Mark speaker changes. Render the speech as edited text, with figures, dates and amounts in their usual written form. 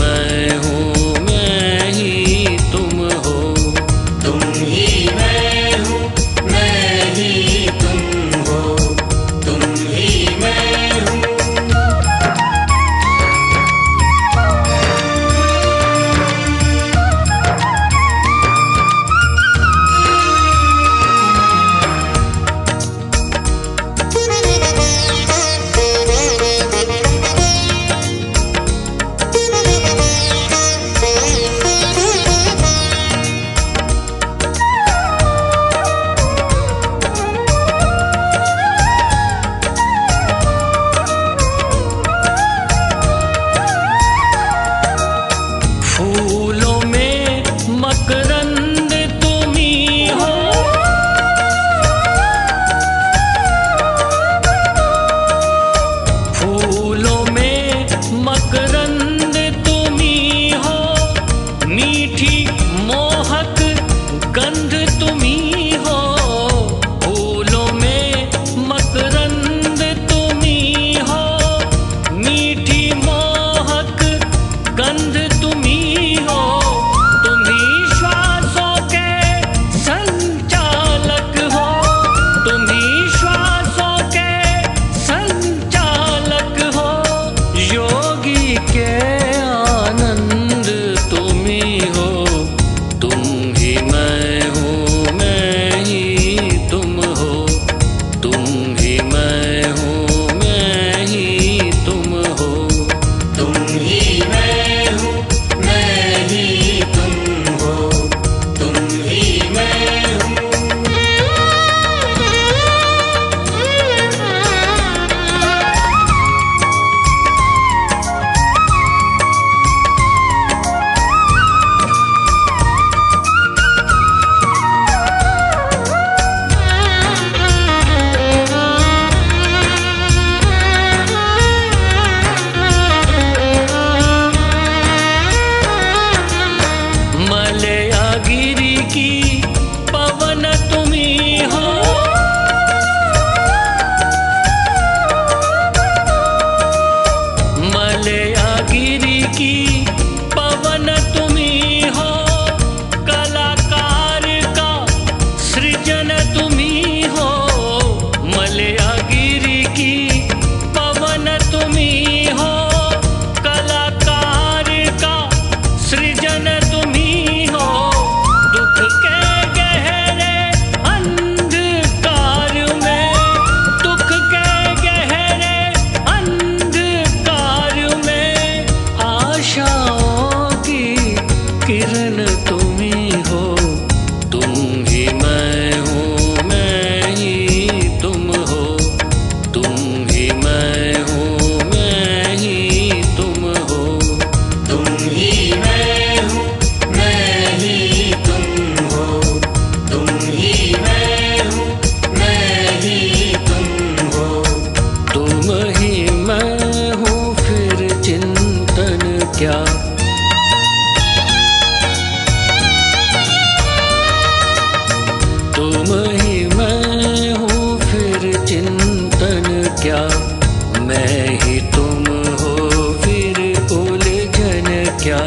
Speaker 1: मैं हूँ, मैं ही तुम हो।
Speaker 2: तुम ही मैं हूँ, मैं ही तुम हो। तुम ही मैं हूँ।
Speaker 1: फूलों में मकरंद तुम ही हो। फूलों में मकरंद तुम ही हो। मीठी मोहक गंध तुम ही हो। फूलों में मकरंद तुम ही हो। मीठी मोहक गंध तुम ही हो। तुम ही श्वासों के संचालक हो। तुम ही श्वासों के संचालक हो। योगी के आनंद तुम ही हो। तुम ही मैं हूँ, मैं ही तुम हो। तुम ही मैं हूँ, मैं ही तुम हो।
Speaker 2: तुम ही मैं हूँ, मैं ही तुम हो। तुम ही मैं हूँ।
Speaker 1: मलयागिरी की पवन तुम ही हो। मलयागिरी की पवन तुम ही हो। कलाकार का सृजन तुम ही हो। मलयागिरी की पवन तुम ही हो। कलाकार का सृजन तुम ही हो। दुख के गहरे अंधकार में, दुख के गहरे अंधकार में आशाओं की किरण तुम ही हो। तुम ही मैं हूँ, मैं ही तुम हो। तुम ही मैं हूँ, मैं ही तुम हो।
Speaker 2: तुम ही मैं हूँ, मैं ही तुम हो। तुम ही मैं हूँ, मैं ही तुम हो।
Speaker 1: तुम ही मैं हूँ, फिर चिंतन क्या। तुम ही मैं हूँ, फिर चिंतन क्या। मैं ही तुम हो, फिर उलझन क्या।